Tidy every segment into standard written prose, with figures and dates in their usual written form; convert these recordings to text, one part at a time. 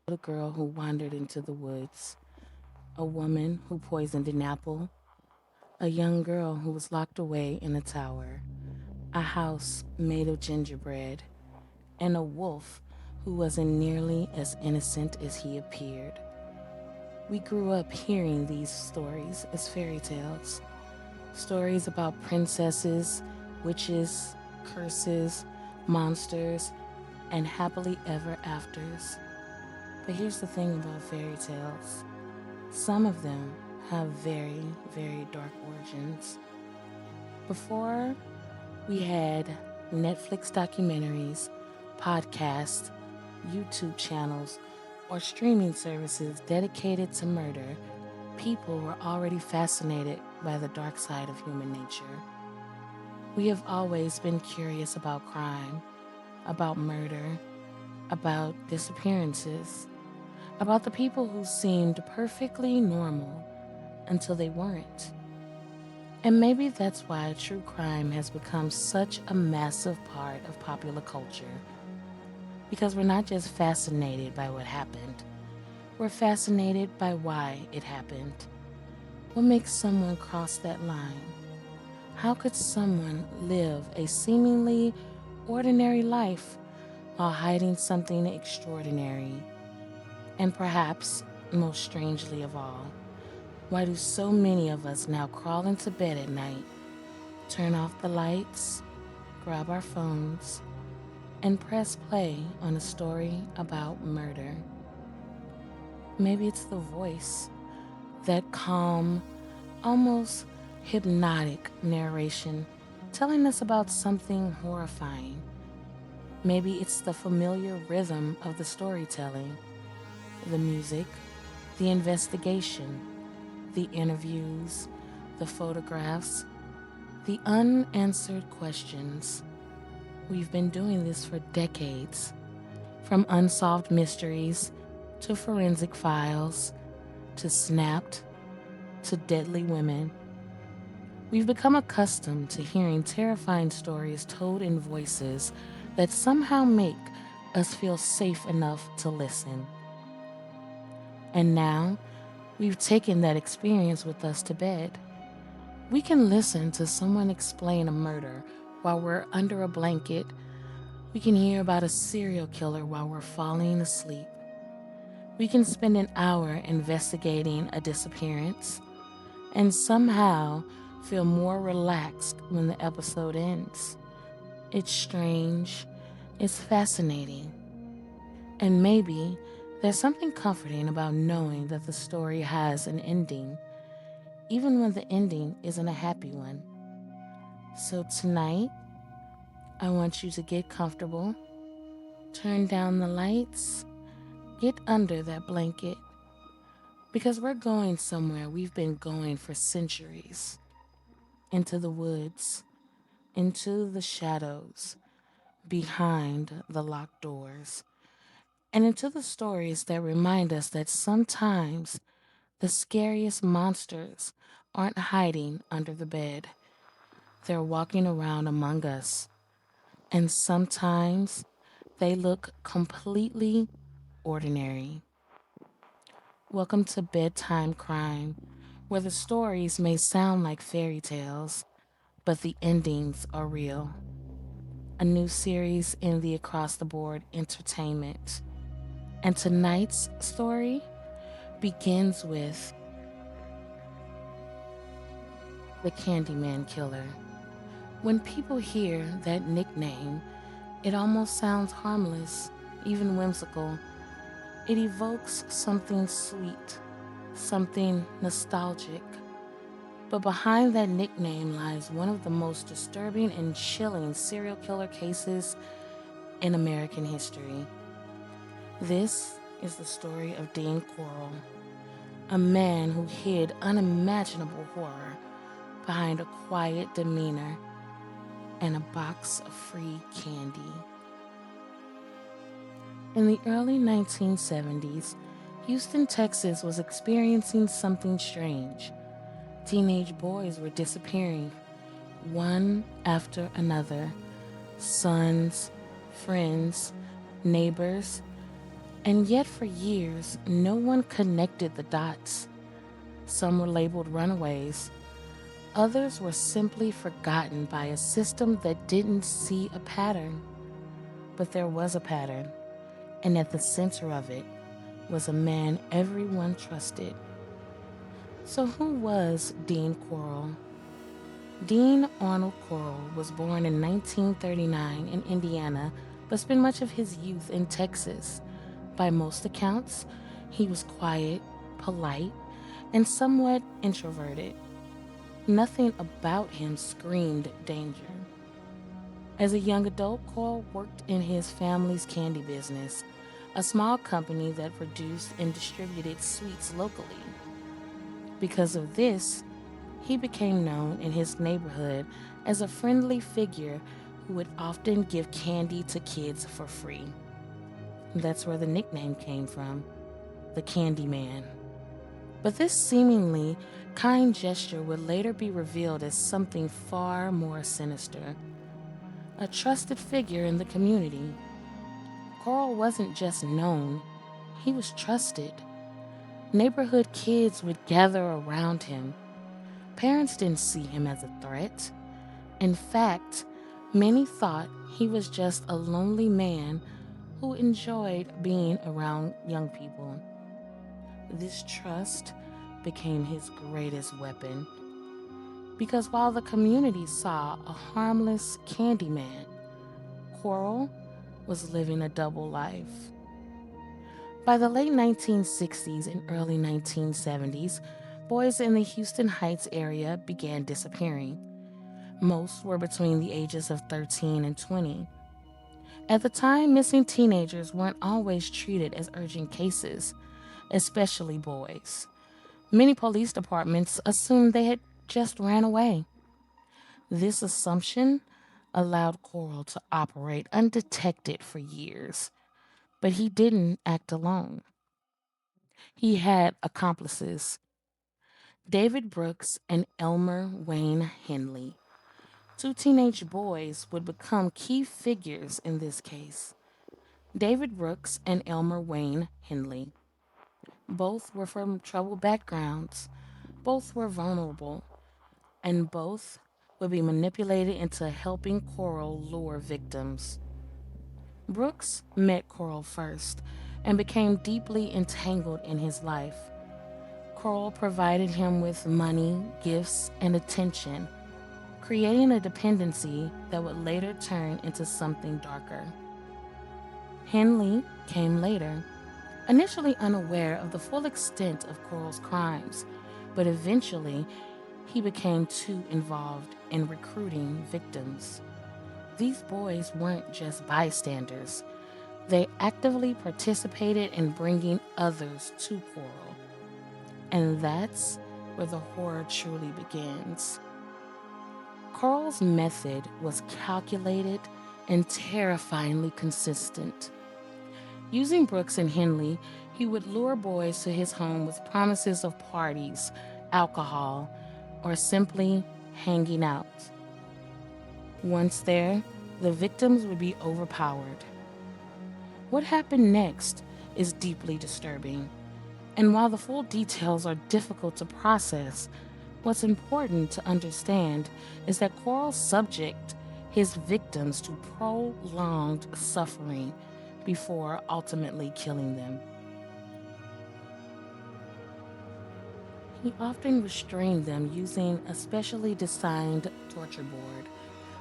A girl who wandered into the woods, a woman who poisoned an apple, a young girl who was locked away in a tower, a house made of gingerbread, and a wolf who wasn't nearly as innocent as he appeared. We grew up hearing these stories as fairy tales, stories about princesses, witches, curses, monsters, and happily ever afters. But here's the thing about fairy tales, some of them have very, very dark origins. Before we had Netflix documentaries, podcasts, YouTube channels, or streaming services dedicated to murder, people were already fascinated by the dark side of human nature. We have always been curious about crime, about murder, about disappearances, about the people who seemed perfectly normal until they weren't. And maybe that's why true crime has become such a massive part of popular culture. Because we're not just fascinated by what happened, we're fascinated by why it happened. What makes someone cross that line? How could someone live a seemingly ordinary life while hiding something extraordinary? And perhaps, most strangely of all, why do so many of us now crawl into bed at night, turn off the lights, grab our phones, and press play on a story about murder? Maybe it's the voice, that calm, almost hypnotic narration telling us about something horrifying. Maybe it's the familiar rhythm of the storytelling, the music, the investigation, the interviews, the photographs, the unanswered questions. We've been doing this for decades, from unsolved mysteries to forensic files to Snapped to Deadly Women. We've become accustomed to hearing terrifying stories told in voices that somehow make us feel safe enough to listen. And now, we've taken that experience with us to bed. We can listen to someone explain a murder while we're under a blanket. We can hear about a serial killer while we're falling asleep. We can spend an hour investigating a disappearance and somehow feel more relaxed when the episode ends. It's strange, it's fascinating, and maybe there's something comforting about knowing that the story has an ending, even when the ending isn't a happy one. So tonight, I want you to get comfortable, turn down the lights, get under that blanket, because we're going somewhere we've been going for centuries, into the woods, into the shadows, behind the locked doors, and into the stories that remind us that sometimes the scariest monsters aren't hiding under the bed. They're walking around among us, and sometimes they look completely ordinary. Welcome to Bedtime Crime, where the stories may sound like fairy tales, but the endings are real. A new series in the across the board entertainment. And tonight's story begins with the Candyman Killer. When people hear that nickname, it almost sounds harmless, even whimsical. It evokes something sweet, something nostalgic. But behind that nickname lies one of the most disturbing and chilling serial killer cases in American history. This is the story of Dean Corll, a man who hid unimaginable horror behind a quiet demeanor and a box of free candy. In the early 1970s, Houston, Texas was experiencing something strange. Teenage boys were disappearing, one after another. Sons, friends, neighbors, And yet, for years, no one connected the dots. Some were labeled runaways, others were simply forgotten by a system that didn't see a pattern. But there was a pattern, and at the center of it was a man everyone trusted. So, who was Dean Corll? Dean Arnold Corll was born in 1939 in Indiana, but spent much of his youth in Texas. By most accounts, he was quiet, polite, and somewhat introverted. Nothing about him screamed danger. As a young adult, Corll worked in his family's candy business, a small company that produced and distributed sweets locally. Because of this, he became known in his neighborhood as a friendly figure who would often give candy to kids for free. That's where the nickname came from, the Candyman. But this seemingly kind gesture would later be revealed as something far more sinister. A trusted figure in the community, Corll wasn't just known, he was trusted. Neighborhood kids would gather around him. Parents didn't see him as a threat. In fact, many thought he was just a lonely man who enjoyed being around young people. This trust became his greatest weapon because while the community saw a harmless Candyman, Corll was living a double life. By the late 1960s and early 1970s, boys in the Houston Heights area began disappearing. Most were between the ages of 13 and 20. At the time, missing teenagers weren't always treated as urgent cases, especially boys. Many police departments assumed they had just ran away. This assumption allowed Corll to operate undetected for years, but he didn't act alone. He had accomplices, David Brooks and Elmer Wayne Henley. Two teenage boys would become key figures in this case. David Brooks and Elmer Wayne Henley. Both were from troubled backgrounds, both were vulnerable, and both would be manipulated into helping Corll lure victims. Brooks met Corll first and became deeply entangled in his life. Corll provided him with money, gifts, and attention, creating a dependency that would later turn into something darker. Henley came later, initially unaware of the full extent of Corll's crimes, but eventually he became too involved in recruiting victims. These boys weren't just bystanders. They actively participated in bringing others to Corll. And that's where the horror truly begins. Corll's method was calculated and terrifyingly consistent. Using Brooks and Henley, he would lure boys to his home with promises of parties, alcohol, or simply hanging out. Once there, the victims would be overpowered. What happened next is deeply disturbing, and while the full details are difficult to process, what's important to understand is that Corll subject his victims to prolonged suffering before ultimately killing them. He often restrained them using a specially designed torture board,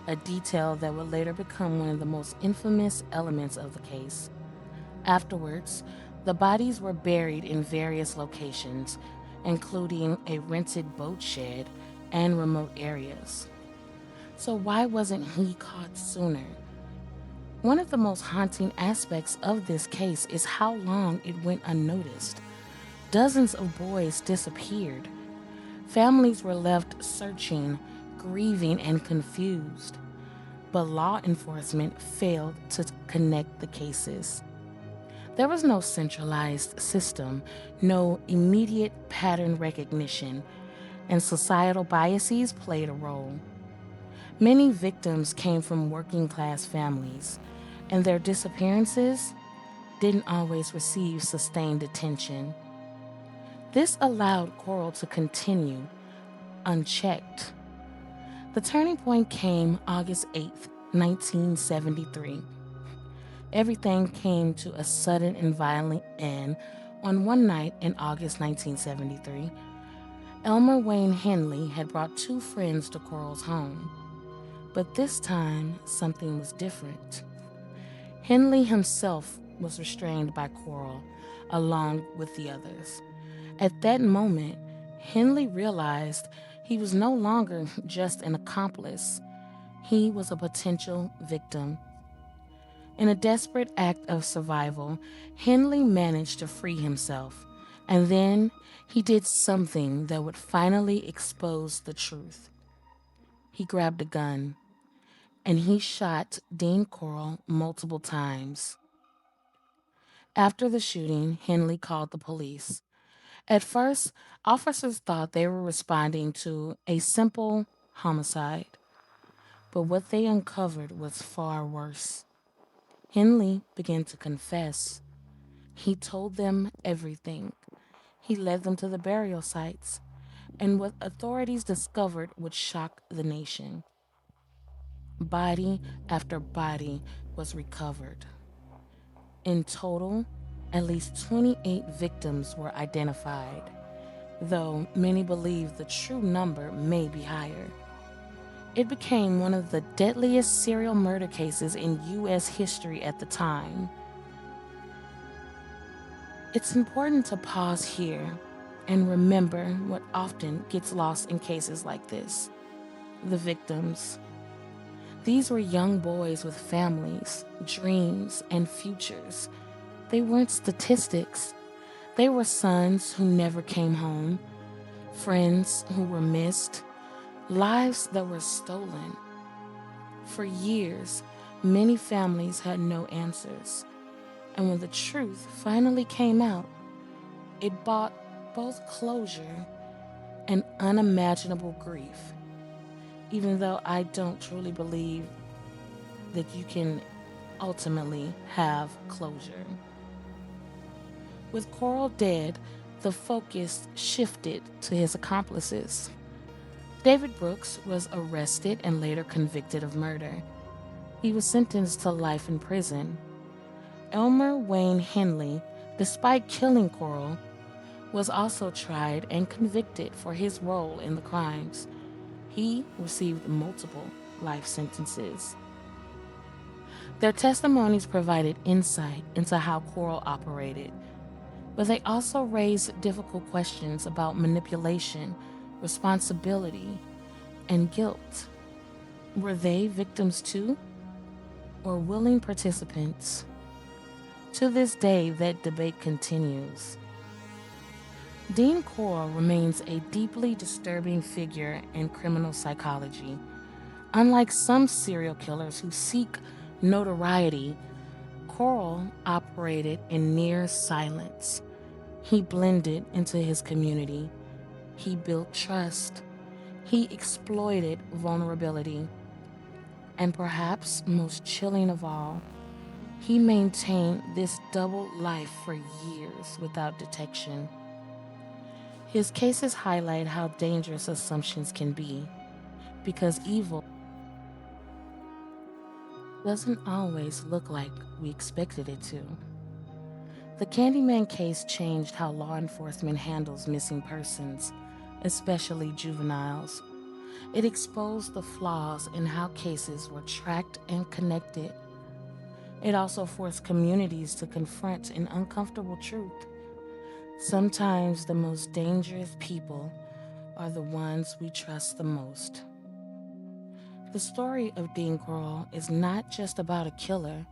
a detail that would later become one of the most infamous elements of the case. Afterwards, the bodies were buried in various locations, including a rented boat shed and remote areas. So why wasn't he caught sooner? One of the most haunting aspects of this case is how long it went unnoticed. Dozens of boys disappeared. Families were left searching, grieving, and confused. But law enforcement failed to connect the cases. There was no centralized system, no immediate pattern recognition, and societal biases played a role. Many victims came from working class families, and their disappearances didn't always receive sustained attention. This allowed Corll to continue unchecked. The turning point came August 8th, 1973. Everything came to a sudden and violent end on one night in August 1973. Elmer Wayne Henley had brought two friends to Corll's home, but this time something was different. Henley himself was restrained by Corll, along with the others. At that moment, Henley realized he was no longer just an accomplice, he was a potential victim. In a desperate act of survival, Henley managed to free himself, and then he did something that would finally expose the truth. He grabbed a gun, and he shot Dean Corll multiple times. After the shooting, Henley called the police. At first, officers thought they were responding to a simple homicide, but what they uncovered was far worse. Henley began to confess. He told them everything. He led them to the burial sites, and what authorities discovered would shock the nation. Body after body was recovered. In total, at least 28 victims were identified, though many believe the true number may be higher. It became one of the deadliest serial murder cases in U.S. history at the time. It's important to pause here and remember what often gets lost in cases like this: the victims. These were young boys with families, dreams, and futures. They weren't statistics. They were sons who never came home, friends who were missed, lives that were stolen. For years, many families had no answers, and when the truth finally came out, it brought both closure and unimaginable grief. Even though I don't truly believe that you can ultimately have closure. With Corll dead, the focus shifted to his accomplices. David Brooks was arrested and later convicted of murder. He was sentenced to life in prison. Elmer Wayne Henley, despite killing Corll, was also tried and convicted for his role in the crimes. He received multiple life sentences. Their testimonies provided insight into how Corll operated, but they also raised difficult questions about manipulation, responsibility, and guilt. Were they victims too, or willing participants? To this day, that debate continues. Dean Corll remains a deeply disturbing figure in criminal psychology. Unlike some serial killers who seek notoriety, Corll operated in near silence. He blended into his community. He built trust. He exploited vulnerability. And perhaps most chilling of all, he maintained this double life for years without detection. His cases highlight how dangerous assumptions can be, because evil doesn't always look like we expected it to. The Candyman case changed how law enforcement handles missing persons, especially juveniles. It exposed the flaws in how cases were tracked and connected. It also forced communities to confront an uncomfortable truth. Sometimes the most dangerous people are the ones we trust the most. The story of Dean Corll is not just about a killer,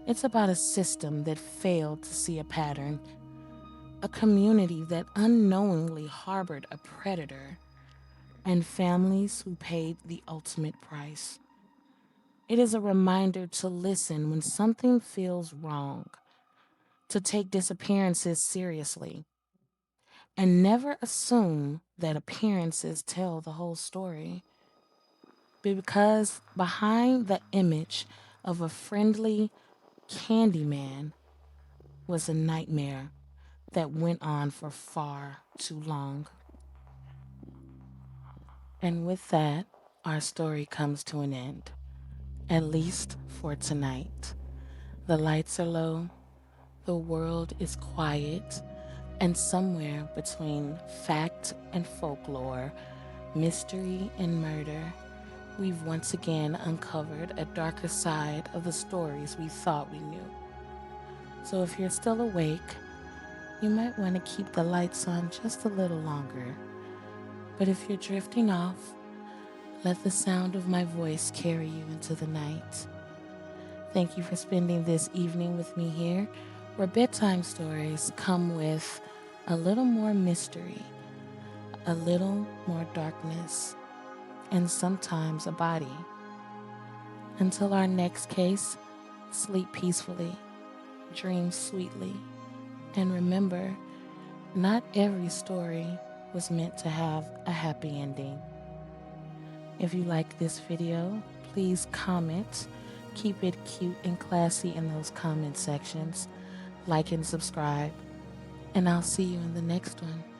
it's about a system that failed to see a pattern, a community that unknowingly harbored a predator, and families who paid the ultimate price. It is a reminder to listen when something feels wrong, to take disappearances seriously, and never assume that appearances tell the whole story. Because behind the image of a friendly Candyman was a nightmare that went on for far too long. And with that, our story comes to an end, at least for tonight. The lights are low, the world is quiet, and somewhere between fact and folklore, mystery and murder, we've once again uncovered a darker side of the stories we thought we knew. So if you're still awake, you might want to keep the lights on just a little longer. But if you're drifting off, let the sound of my voice carry you into the night. Thank you for spending this evening with me here, where bedtime stories come with a little more mystery, a little more darkness, and sometimes a body. Until our next case, sleep peacefully, dream sweetly, and remember, not every story was meant to have a happy ending. If you like this video, please comment. Keep it cute and classy in those comment sections. Like and subscribe. And I'll see you in the next one.